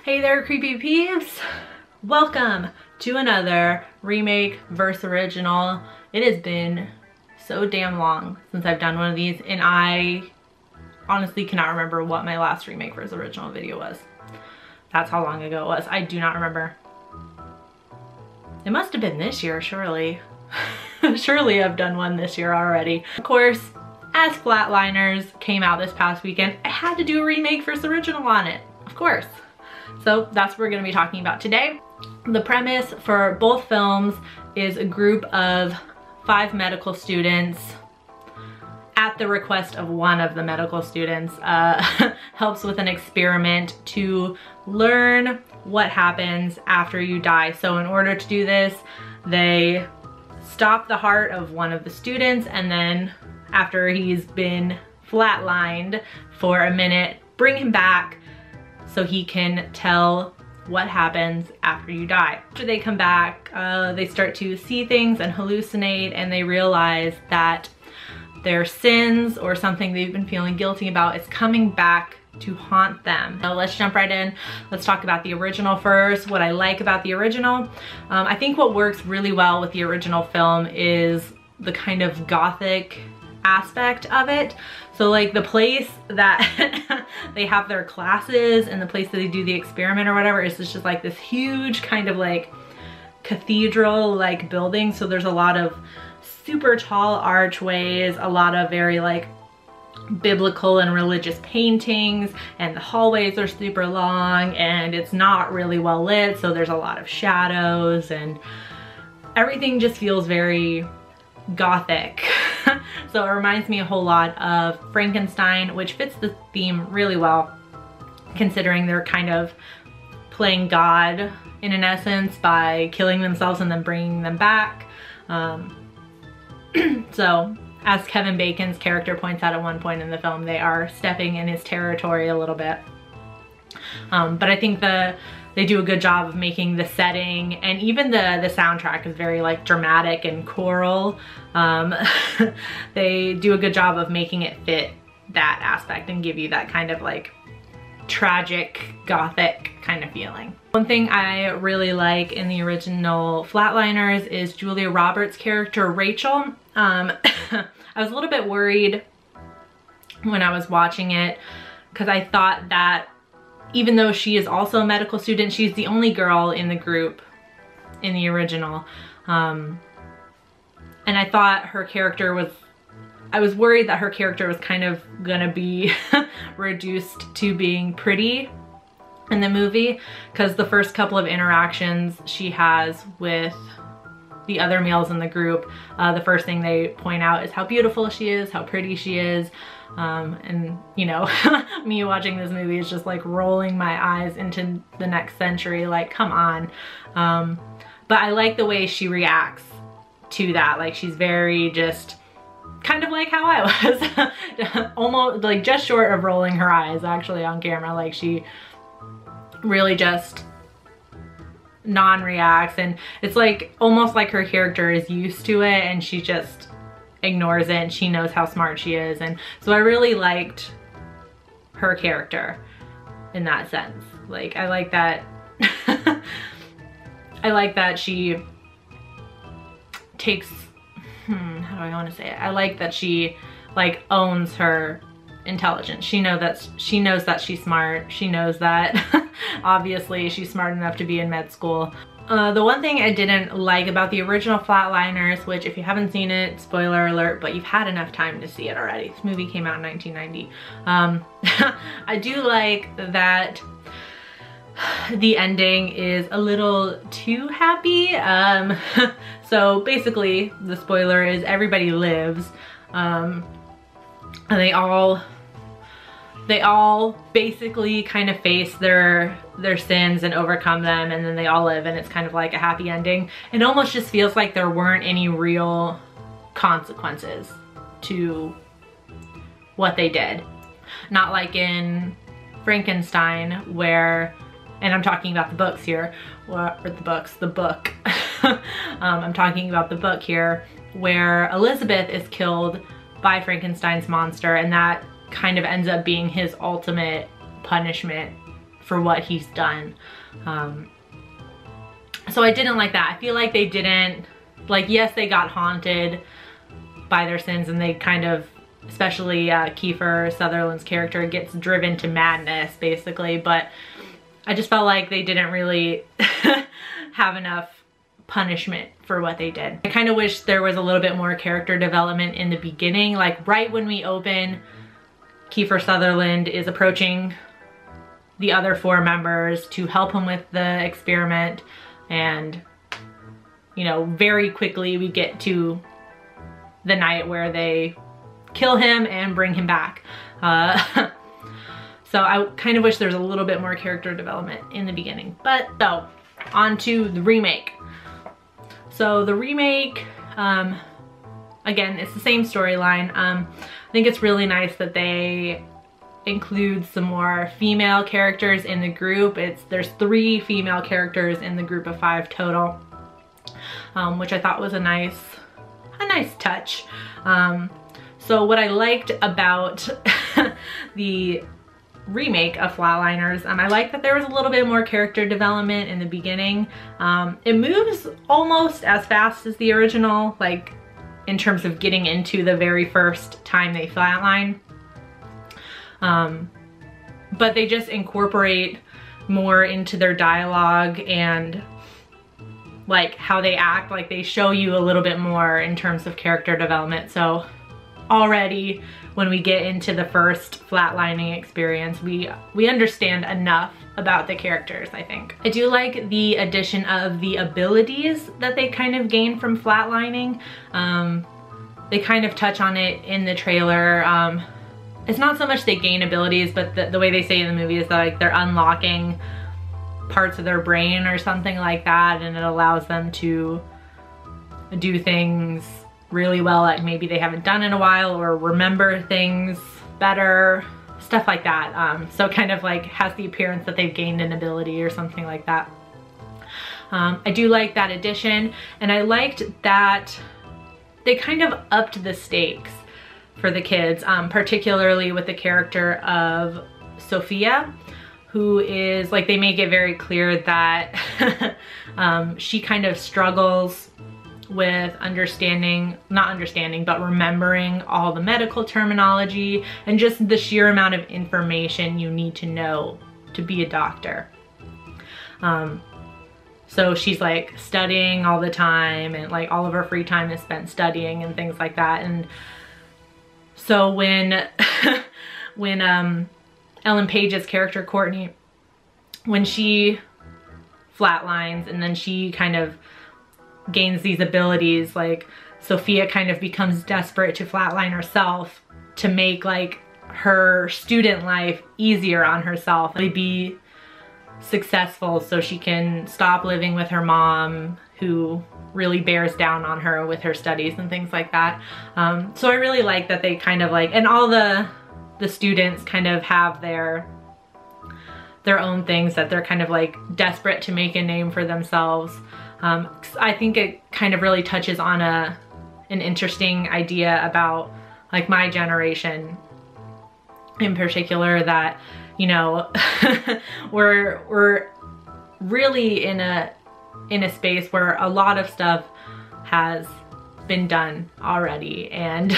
Hey there, creepy peeps! Welcome to another remake versus original. It has been so damn long since I've done one of these, and I honestly cannot remember what my last remake versus original video was. That's how long ago it was. I do not remember. It must have been this year, surely. Surely I've done one this year already. Of course, as Flatliners came out this past weekend, I had to do a remake versus original on it, of course. So that's what we're gonna be talking about today. The premise for both films is a group of 5 medical students, at the request of one of the medical students, helps with an experiment to learn what happens after you die. So in order to do this, they stop the heart of one of the students, and then after he's been flatlined for a minute, bring him back so he can tell what happens after you die. After they come back, they start to see things and hallucinate, and they realize that their sins or something they've been feeling guilty about is coming back to haunt them. Now let's jump right in. Let's talk about the original first. What I like about the original, I think what works really well with the original film is the kind of gothic aspect of it. So like the place that they have their classes and the place that they do the experiment or whatever is just like this huge kind of like cathedral like building. So there's a lot of super tall archways, a lot of very like biblical and religious paintings, and the hallways are super long, and it's not really well lit, so there's a lot of shadows, and everything just feels very gothic. So it reminds me a whole lot of Frankenstein, which fits the theme really well, considering they're kind of playing God in an essence by killing themselves and then bringing them back. So as Kevin Bacon's character points out at one point in the film, they are stepping in his territory a little bit. But I think they do a good job of making the setting, and even the soundtrack is very like dramatic and choral. They do a good job of making it fit that aspect and give you that kind of like tragic gothic kind of feeling. One thing I really like in the original Flatliners is Julia Roberts' character Rachel. I was a little bit worried when I was watching it because I thought that even though she is also a medical student, she's the only girl in the group in the original. And I thought her character was, I was worried that her character was kind of gonna be reduced to being pretty in the movie, because the first couple of interactions she has with the other males in the group, the first thing they point out is how beautiful she is, how pretty she is. And you know, me watching this movie is just like rolling my eyes into the next century, like come on. But I like the way she reacts to that. Like she's very just kind of like how I was, almost like just short of rolling her eyes actually on camera. Like she really just non-reacts, and it's like almost like her character is used to it and she just ignores it, and she knows how smart she is. And so I really liked her character in that sense. Like I like that I like that she takes, how do I want to say it? I like that she like owns her intelligence. She knows that she's smart. She knows that obviously she's smart enough to be in med school. The one thing I didn't like about the original Flatliners, which if you haven't seen it, spoiler alert, but you've had enough time to see it already. This movie came out in 1990. I do like that the ending is a little too happy. So basically the spoiler is everybody lives, and they all basically kind of face their sins and overcome them, and then they all live, and it's kind of like a happy ending. It almost just feels like there weren't any real consequences to what they did. Not like in Frankenstein where, and I'm talking about the books here, or the book. I'm talking about the book here, where Elizabeth is killed by Frankenstein's monster, and that kind of ends up being his ultimate punishment for what he's done. So I didn't like that. I feel like they didn't, like, yes, they got haunted by their sins, and they kind of, especially Kiefer Sutherland's character gets driven to madness basically, but I just felt like they didn't really have enough punishment for what they did. I kind of wish there was a little bit more character development in the beginning. Like right when we open, Kiefer Sutherland is approaching the other 4 members to help him with the experiment, and you know, very quickly we get to the night where they kill him and bring him back. So I kind of wish there was a little bit more character development in the beginning. But so, on to the remake. So the remake, again, it's the same storyline. I think it's really nice that they include some more female characters in the group. There's 3 female characters in the group of 5 total, which I thought was a nice touch. So what I liked about the remake of Flatliners, I like that there was a little bit more character development in the beginning. It moves almost as fast as the original, like in terms of getting into the very first time they flatline. But they just incorporate more into their dialogue and like how they act. Like they show you a little bit more in terms of character development. So already when we get into the first flatlining experience, we understand enough about the characters, I think. I do like the addition of the abilities that they kind of gain from flatlining. They kind of touch on it in the trailer. It's not so much they gain abilities, but the way they say in the movie is that like they're unlocking parts of their brain or something like that, and it allows them to do things really well that maybe they haven't done in a while, or remember things better, stuff like that. So kind of like has the appearance that they've gained an ability or something like that. I do like that addition, and I liked that they kind of upped the stakes for the kids, particularly with the character of Sophia, who is like, they make it very clear that she kind of struggles with but remembering all the medical terminology and just the sheer amount of information you need to know to be a doctor. So she's like studying all the time, and like all of her free time is spent studying and things like that. And so when Ellen Page's character Courtney, when she flatlines and then she kind of gains these abilities, like Sophia kind of becomes desperate to flatline herself to make like her student life easier on herself, really be successful so she can stop living with her mom, who really bears down on her with her studies and things like that. So I really like that they kind of like, and all the students kind of have their own things that they're kind of like desperate to make a name for themselves. I think it kind of really touches on an interesting idea about like my generation in particular, that, you know, we're really in a space where a lot of stuff has been done already, and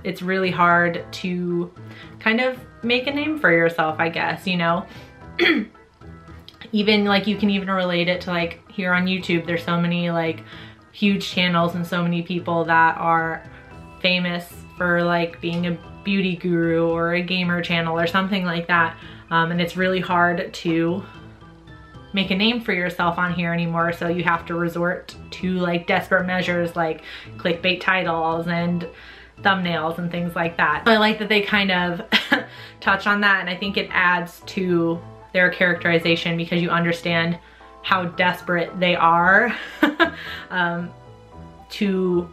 it's really hard to kind of make a name for yourself, I guess, you know. Even like, you can even relate it to like here on YouTube, there's so many like huge channels and so many people that are famous for like being a beauty guru or a gamer channel or something like that, and it's really hard to make a name for yourself on here anymore, so you have to resort to like desperate measures like clickbait titles and thumbnails and things like that. So I like that they kind of touch on that, and I think it adds to their characterization because you understand how desperate they are to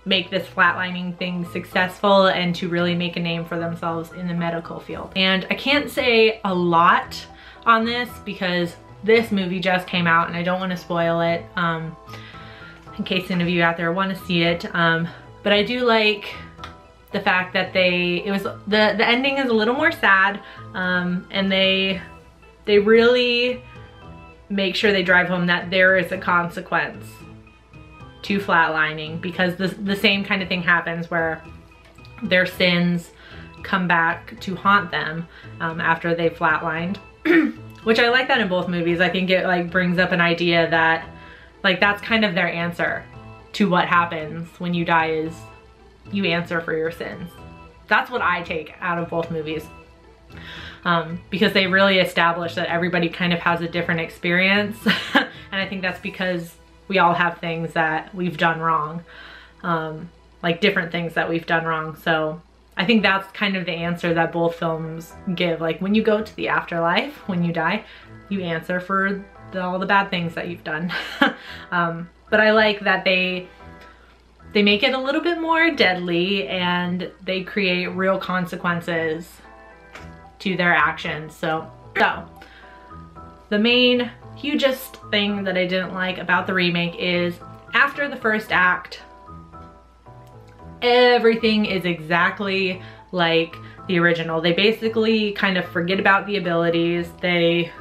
make this flatlining thing successful and to really make a name for themselves in the medical field. And I can't say a lot on this because this movie just came out and I don't want to spoil it in case any of you out there want to see it. But I do like the fact that the ending is a little more sad, and they they really make sure they drive home that there is a consequence to flatlining, because the same kind of thing happens where their sins come back to haunt them after they've flatlined. Which I like that in both movies. I think it like brings up an idea that like that's kind of their answer to what happens when you die, is you answer for your sins. That's what I take out of both movies. Because they really establish that everybody kind of has a different experience. And I think that's because we all have things that we've done wrong. Like different things that we've done wrong. So I think that's kind of the answer that both films give. Like when you go to the afterlife, when you die, you answer for all the bad things that you've done. But I like that they make it a little bit more deadly, and they create real consequences to their actions. So the main hugest thing that I didn't like about the remake is after the first act, everything is exactly like the original. They basically kind of forget about the abilities. They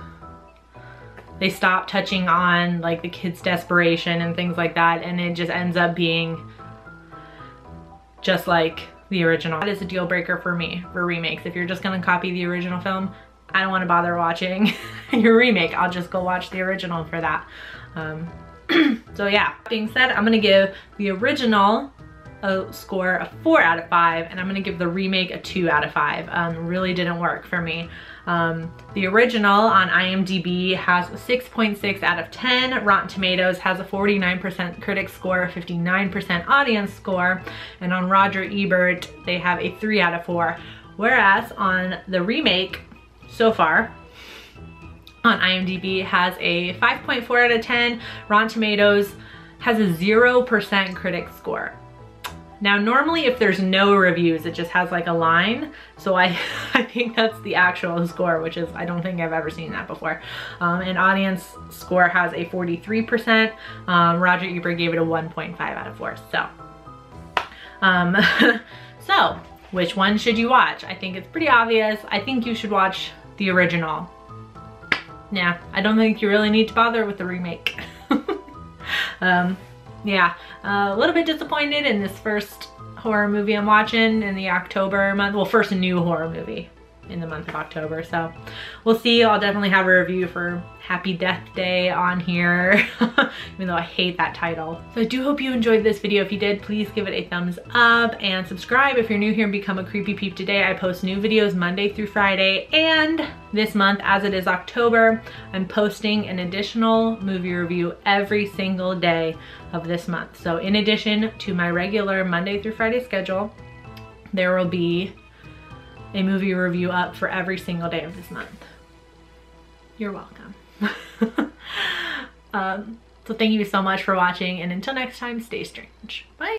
stop touching on like the kid's desperation and things like that, and it just ends up being just like the original. That is a deal breaker for me for remakes. If you're just gonna copy the original film, I don't want to bother watching your remake. I'll just go watch the original for that. So yeah, that being said, I'm gonna give the original a score of 4 out of 5, and I'm gonna give the remake a 2 out of 5. Really didn't work for me. The original on IMDb has a 6.6 out of 10. Rotten Tomatoes has a 49% critic score, 59% audience score, and on Roger Ebert, they have a 3 out of 4. Whereas on the remake, so far, on IMDb has a 5.4 out of 10. Rotten Tomatoes has a 0% critic score. Now, normally if there's no reviews, it just has like a line. So I think that's the actual score, which is, I don't think I've ever seen that before. And audience score has a 43%. Roger Ebert gave it a 1.5 out of 4. So, which one should you watch? I think it's pretty obvious. I think you should watch the original. Yeah, I don't think you really need to bother with the remake. Yeah, a little bit disappointed in this first horror movie I'm watching in the October month. Well, first new horror movie in the month of October. So we'll see. I'll definitely have a review for Happy Death Day on here, even though I hate that title. So I do hope you enjoyed this video. If you did, please give it a thumbs up and subscribe if you're new here and become a Creepy Peep today. I post new videos Monday through Friday, and this month, as it is October, I'm posting an additional movie review every single day of this month. So in addition to my regular Monday through Friday schedule, there will be a movie review up for every single day of this month. You're welcome. So thank you so much for watching, and until next time, stay strange. Bye.